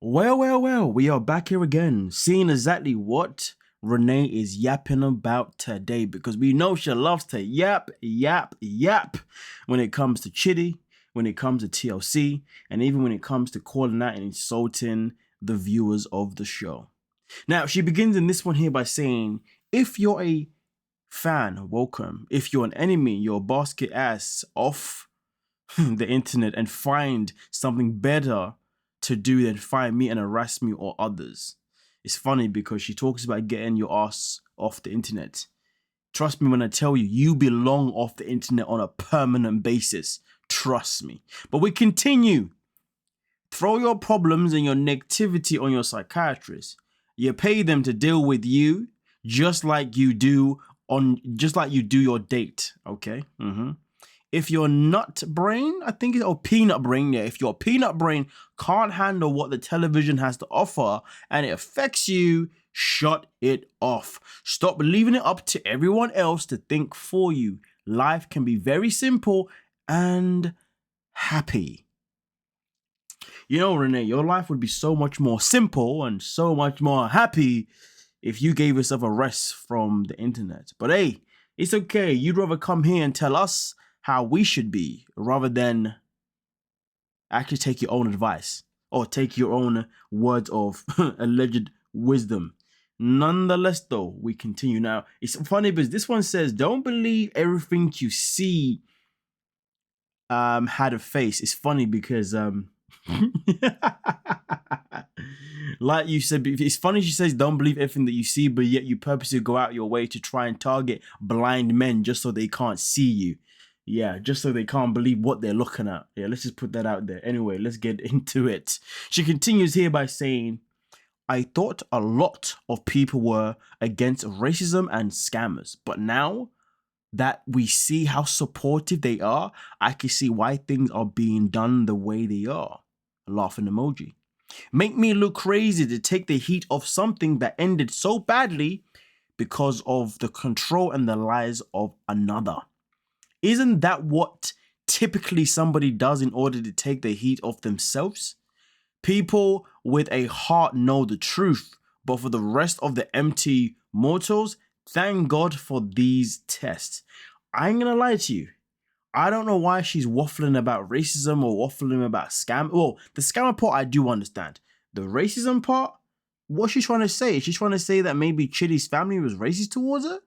Well, we are back here again, seeing exactly what Renee is yapping about today because we know she loves to yap when it comes to Chidi, when it comes to TLC, and even when it comes to calling out and insulting the viewers of the show. Now, she begins in this one here by saying, if you're a fan, welcome. If you're an enemy, you're basket ass off the internet and find something better to do than find me and harass me or others. It's funny because she talks about getting your ass off the internet. Trust me when I tell you, you belong off the internet on a permanent basis. Trust me. But we continue. Throw your problems and your negativity on your psychiatrist. You pay them to deal with you just like you do your date, okay? If your nut brain, I think it's, or peanut brain, yeah, if your peanut brain can't handle what the television has to offer and it affects you, shut it off. Stop leaving it up to everyone else to think for you. Life can be very simple and happy. You know, Renee, your life would be so much more simple and so much more happy if you gave yourself a rest from the internet. But hey, it's okay. You'd rather come here and tell us how we should be rather than actually take your own advice or take your own words of alleged wisdom. Nonetheless, though, we continue. Now, it's funny because this one says, don't believe everything you see had a face. It's funny because like you said, it's funny she says don't believe everything that you see, but yet you purposely go out your way to try and target blind men just so they can't see you. Yeah, just so they can't believe what they're looking at. Yeah, let's just put that out there. Anyway, let's get into it. She continues here by saying, I thought a lot of people were against racism and scammers, but now that we see how supportive they are, I can see why things are being done the way they are. A laughing emoji. Make me look crazy to take the heat of something that ended so badly because of the control and the lies of another. Isn't that what typically somebody does in order to take the heat off themselves? People with a heart know the truth, but for the rest of the empty mortals, thank God for these tests. I ain't gonna lie to you. I don't know why she's waffling about racism or waffling about scam. Well, the scammer part I do understand. The racism part, what's she trying to say? Is she trying to say that maybe Chidi's family was racist towards her?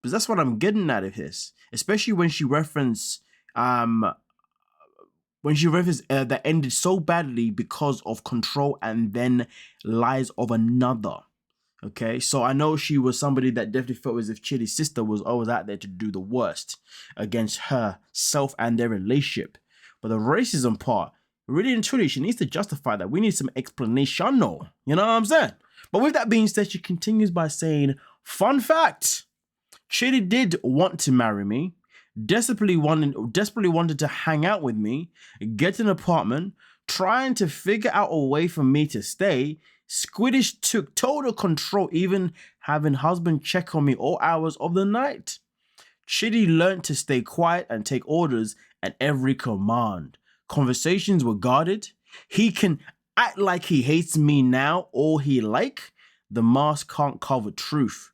Because that's what I'm getting out of this, especially when she referenced that ended so badly because of control and then lies of another. Okay, so I know she was somebody that definitely felt as if Chidi's sister was always out there to do the worst against herself and their relationship. But the racism part, really and truly, she needs to justify that. We need some explanation. No, you know what I'm saying? But with that being said, she continues by saying, fun fact. Chidi did want to marry me, desperately wanted to hang out with me, get an apartment, trying to figure out a way for me to stay. Squiddish took total control, even having husband check on me all hours of the night. Chidi learned to stay quiet and take orders at every command. Conversations were guarded. He can act like he hates me now all he like. The mask can't cover truth.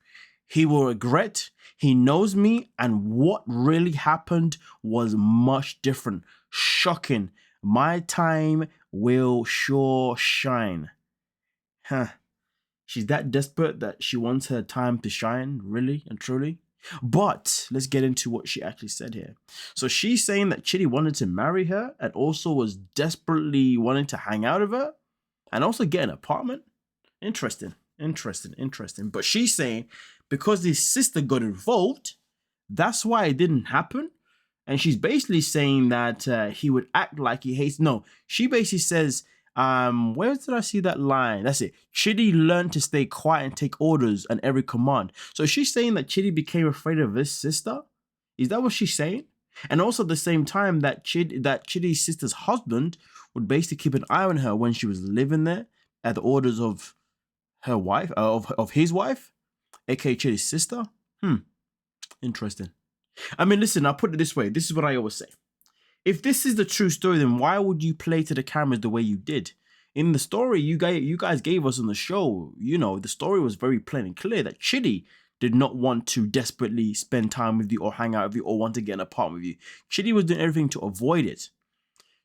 He will regret. He knows me, and what really happened was much different. Shocking. My time will sure shine. She's that desperate that she wants her time to shine, really and truly. But let's get into what she actually said here. So she's saying that Chidi wanted to marry her and also was desperately wanting to hang out with her and also get an apartment. Interesting. But she's saying because his sister got involved, that's why it didn't happen. And she's basically saying that he would act like he hates. No, she basically says, where did I see that line? That's it. Chidi learned to stay quiet and take orders and every command. So she's saying that Chidi became afraid of his sister? Is that what she's saying? And also at the same time that Chidi's sister's husband would basically keep an eye on her when she was living there at the orders of her wife, of his wife, aka Chidi's sister. Interesting. I mean, listen, I'll put it this way. This is what I always say. If this is the true story, then why would you play to the cameras the way you did? In the story you guys gave us on the show, you know, the story was very plain and clear that Chidi did not want to desperately spend time with you or hang out with you or want to get in a apartment with you. Chidi was doing everything to avoid it.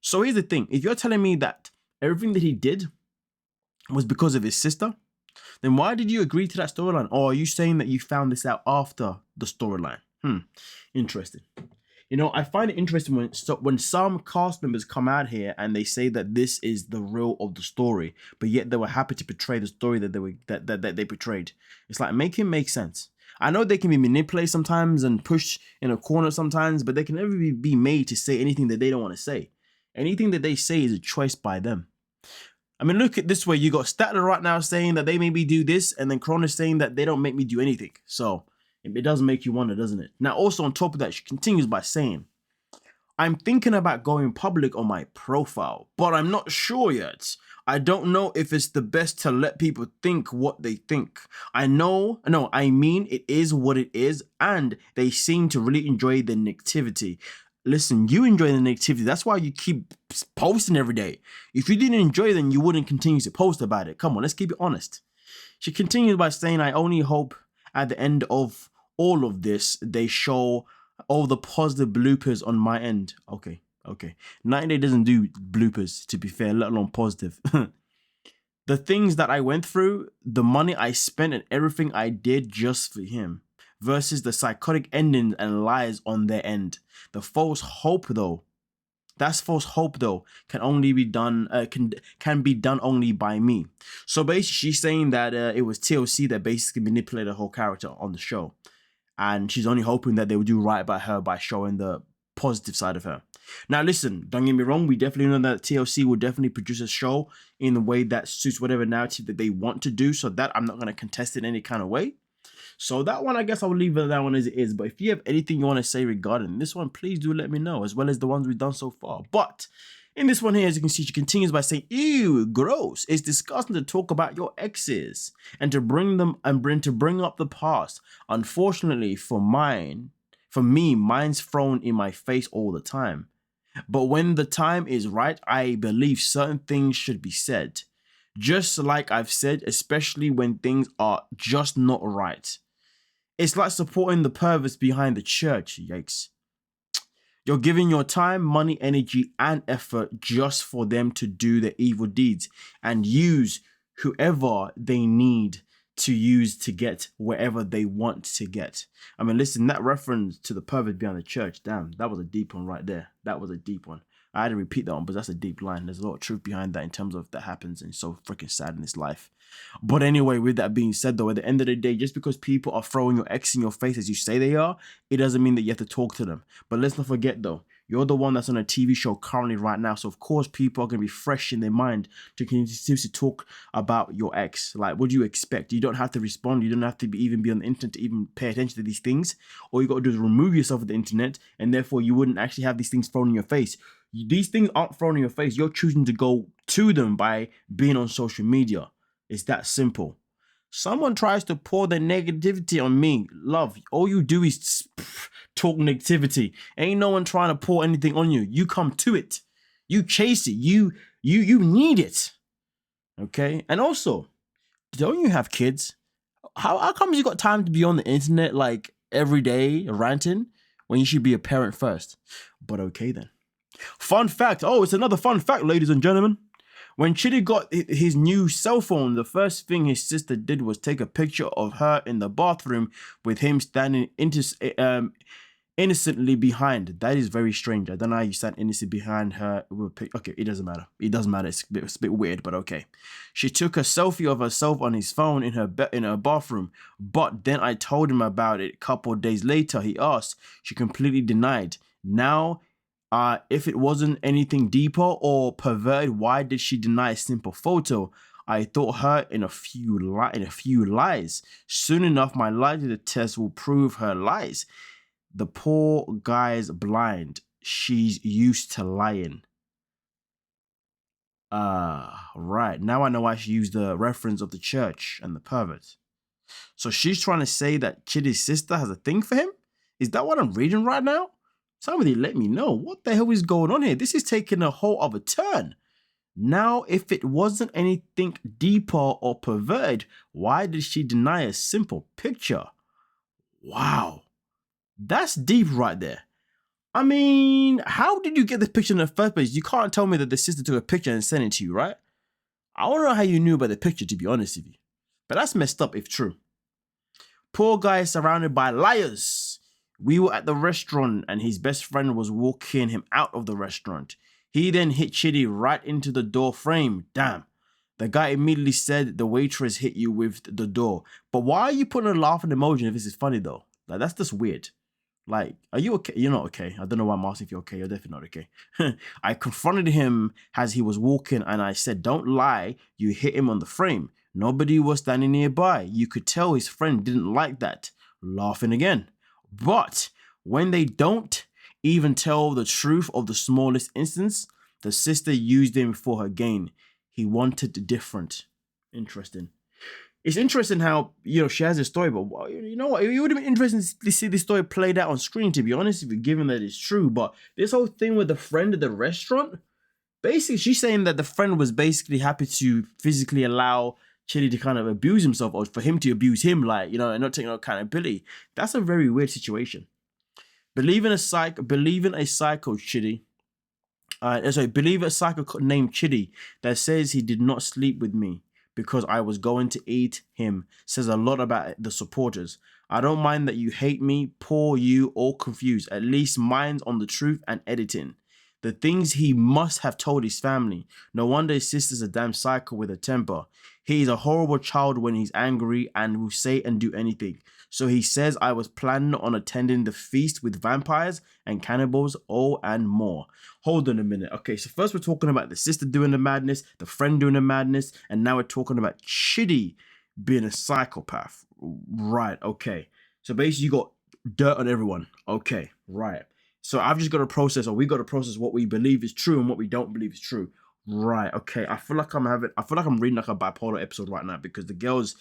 So here's the thing. If you're telling me that everything that he did was because of his sister, then why did you agree to that storyline? Or are you saying that you found this out after the storyline? Interesting. You know, I find it interesting when some cast members come out here and they say that this is the real of the story, but yet they were happy to portray the story that they portrayed. It's like, make it make sense. I know they can be manipulated sometimes and pushed in a corner sometimes, but they can never be made to say anything that they don't want to say. Anything that they say is a choice by them. I mean, look at this way. You got Statler right now saying that they made me do this, and then Corona's saying that they don't make me do anything. So it does make you wonder, doesn't it? Now, also on top of that, she continues by saying, I'm thinking about going public on my profile, but I'm not sure yet. I don't know if it's the best to let people think what they think. I mean, it is what it is, and they seem to really enjoy the negativity. Listen, you enjoy the negativity. That's why you keep posting every day. If you didn't enjoy it, then you wouldn't continue to post about it. Come on, let's keep it honest. She continues by saying, I only hope at the end of all of this, they show all the positive bloopers on my end. Okay. 90 Day doesn't do bloopers, to be fair, let alone positive. The things that I went through, the money I spent, and everything I did just for him, versus the psychotic endings and lies on their end. The false hope, though, can only be done can be done only by me. So basically, she's saying that it was TLC that basically manipulated her whole character on the show, and she's only hoping that they would do right by her by showing the positive side of her. Now, listen, don't get me wrong. We definitely know that TLC will definitely produce a show in a way that suits whatever narrative that they want to do. So that I'm not going to contest in any kind of way. So that one, I guess I will leave that one as it is. But if you have anything you want to say regarding this one, please do let me know, as well as the ones we've done so far. But in this one here, as you can see, she continues by saying, ew, gross. It's disgusting to talk about your exes and to bring up the past. Unfortunately for me, mine's thrown in my face all the time. But when the time is right, I believe certain things should be said. Just like I've said, especially when things are just not right. It's like supporting the perverts behind the church, yikes. You're giving your time, money, energy, and effort just for them to do their evil deeds and use whoever they need to use to get wherever they want to get. I mean, listen, that reference to the pervert behind the church, damn, that was a deep one right there. That was a deep one. I had to repeat that one, but that's a deep line. There's a lot of truth behind that in terms of that happens, and it's so freaking sad in this life. But anyway, with that being said, though, at the end of the day, just because people are throwing your ex in your face as you say they are, it doesn't mean that you have to talk to them. But let's not forget, though, you're the one that's on a TV show currently right now. So, of course, people are going to be fresh in their mind to continue to talk about your ex. Like, what do you expect? You don't have to respond. You don't have to even be on the internet to even pay attention to these things. All you got to do is remove yourself from the internet, and therefore you wouldn't actually have these things thrown in your face. These things aren't thrown in your face. You're choosing to go to them by being on social media. It's that simple. Someone tries to pour their negativity on me. Love, all you do is talk negativity. Ain't no one trying to pour anything on you. You come to it. You chase it. You need it. Okay? And also, don't you have kids? How come you got time to be on the internet like every day ranting when you should be a parent first? But okay then. Fun fact. Oh, it's another fun fact, ladies and gentlemen. When Chidi got his new cell phone, the first thing his sister did was take a picture of her in the bathroom with him standing innocently behind. That is very strange. I don't know how you stand innocent behind her. Okay, it doesn't matter. It doesn't matter. It's a bit weird, but okay. She took a selfie of herself on his phone in her bathroom, but then I told him about it a couple of days later. He asked. She completely denied. Now, if it wasn't anything deeper or perverted, why did she deny a simple photo? I thought her in a few lies. Soon enough, my lie test will prove her lies. The poor guy's blind. She's used to lying. Right. Now I know why she used the reference of the church and the pervert. So she's trying to say that Chidi's sister has a thing for him? Is that what I'm reading right now? Somebody let me know. What the hell is going on here? This is taking a whole other turn. Now, if it wasn't anything deeper or perverted, why did she deny a simple picture? Wow, that's deep right there. I mean, how did you get the picture in the first place? You can't tell me that the sister took a picture and sent it to you, right? I don't know how you knew about the picture, to be honest with you. But that's messed up if true. Poor guy is surrounded by liars. We were at the restaurant and his best friend was walking him out of the restaurant. He then hit Chidi right into the door frame. Damn. The guy immediately said the waitress hit you with the door. But why are you putting a laughing emoji if this is funny though? Like, that's just weird. Like, are you okay? You're not okay. I don't know why I'm asking if you're okay. You're definitely not okay. I confronted him as he was walking and I said, don't lie. You hit him on the frame. Nobody was standing nearby. You could tell his friend didn't like that. Laughing again. But when they don't even tell the truth of the smallest instance, the sister used him for her gain. He wanted different. Interesting. It's interesting how, she has a story, but you know what? It would have been interesting to see this story played out on screen, to be honest, if you're given that it's true. But this whole thing with the friend at the restaurant, basically, she's saying that the friend was basically happy to physically allow Chidi to kind of abuse himself or for him to abuse him, like, and not taking accountability. That's a very weird situation. Believe in a psycho, Chidi. Believe a psycho named Chidi that says he did not sleep with me because I was going to eat him says a lot about the supporters. I don't mind that you hate me, poor you, or confused. At least mine's on the truth and editing. The things he must have told his family. No wonder his sister's a damn psycho with a temper. He is a horrible child when he's angry and will say and do anything. So he says I was planning on attending the feast with vampires and cannibals, and more. Hold on a minute. Okay, so first we're talking about the sister doing the madness, the friend doing the madness, and now we're talking about Chidi being a psychopath. Right, okay. So basically you got dirt on everyone. Okay, right. So I've just got to process, or we got to process what we believe is true and what we don't believe is true. Right, okay. I feel like I'm reading like a bipolar episode right now because the girl's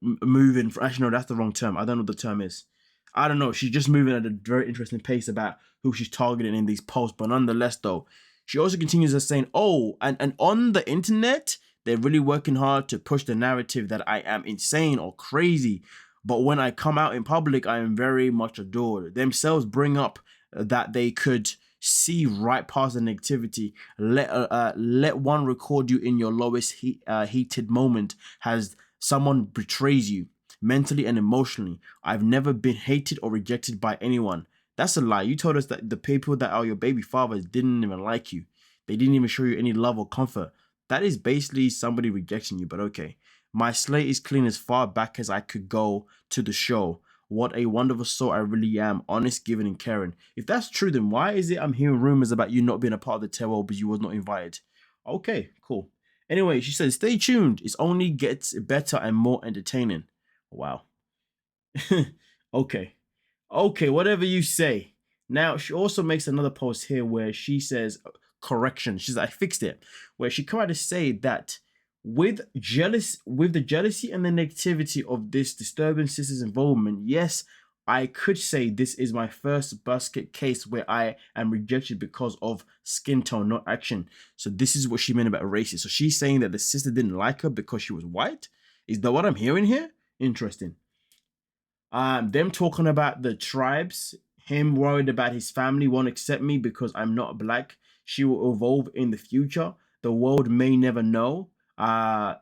moving. Actually, no, that's the wrong term. I don't know what the term is. I don't know. She's just moving at a very interesting pace about who she's targeting in these posts. But nonetheless, though, she also continues as saying, oh, and on the internet, they're really working hard to push the narrative that I am insane or crazy. But when I come out in public, I am very much adored. Themselves bring up that they could see right past the negativity. Let one record you in your lowest heated moment has someone betrays you mentally and emotionally. I've never been hated or rejected by anyone. That's a lie. You told us that the people that are your baby fathers didn't even like you. They didn't even show you any love or comfort. That is basically somebody rejecting you, but okay. My slate is clean as far back as I could go to the show. What a wonderful soul I really am, honest, giving, and caring. If that's true, then why is it I'm hearing rumors about you not being a part of the terror, but you was not invited? Okay, cool. Anyway, she says, stay tuned. It only gets better and more entertaining. Wow. Okay. Okay, whatever you say. Now, she also makes another post here where she says, correction. She's like, I fixed it. Where she tried to say that with the jealousy and the negativity of this disturbing sister's involvement, yes, I could say this is my first basket case where I am rejected because of skin tone, not action. So this is what she meant about racist. So she's saying that the sister didn't like her because she was white. Is that what I'm hearing here? Interesting. Them talking about the tribes, him worried about his family won't accept me because I'm not black. She will evolve in the future. The world may never know.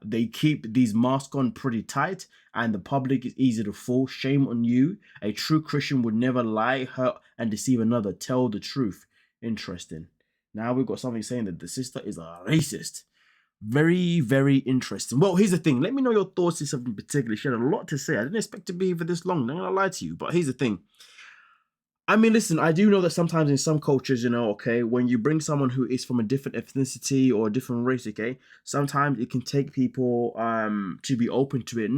They keep these masks on pretty tight and the public is easy to fool. Shame on you. A true Christian would never lie, hurt, and deceive another. Tell the truth. Interesting. Now we've got something saying that the sister is a racist. Very, very interesting. Well, here's the thing. Let me know your thoughts on something particular. She had a lot to say. I didn't expect to be for this long. I'm not gonna lie to you. But here's the thing. I mean, listen, I do know that sometimes in some cultures, okay, when you bring someone who is from a different ethnicity or a different race, okay, sometimes it can take people to be open to it.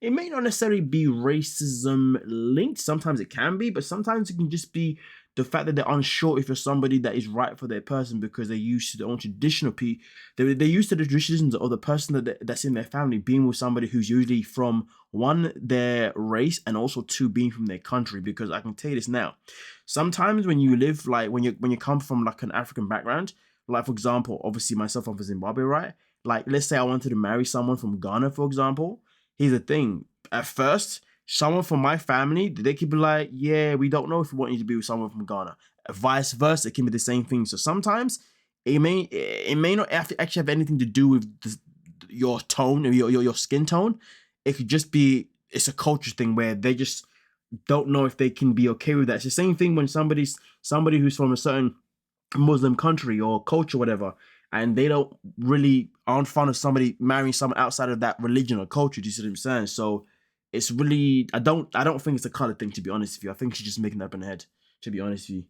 It may not necessarily be racism linked. Sometimes it can be, but sometimes it can just be the fact that they're unsure if you're somebody that is right for their person because they're used to their own traditional people. They're used to the traditions of the person that's in their family being with somebody who's usually from one, their race, and also two, being from their country. Because I can tell you this now, sometimes when you live when you come from like an African background, Like, for example, obviously myself, I'm from Zimbabwe, right? Like, let's say I wanted to marry someone from Ghana, for example. Here's the thing. At first, someone from my family, they could be like, yeah, we don't know if we want you to be with someone from Ghana. Vice versa, it can be the same thing. So sometimes it may not actually have anything to do with your tone or your skin tone. It could just be, it's a culture thing where they just don't know if they can be okay with that. It's the same thing when somebody who's from a certain Muslim country or culture, whatever, and they aren't fond of somebody marrying someone outside of that religion or culture. Do you see what I'm saying? So it's really, I don't think it's a color thing, to be honest with you. I think she's just making it up in her head, to be honest with you.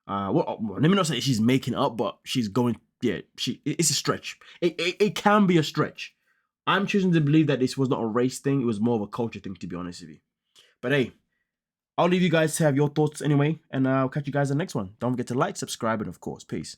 Well, let me not say she's making up, but she's going, yeah, it's a stretch. It can be a stretch. I'm choosing to believe that this was not a race thing. It was more of a culture thing, to be honest with you. But hey, I'll leave you guys to have your thoughts anyway, and I'll catch you guys in the next one. Don't forget to like, subscribe, and of course, peace.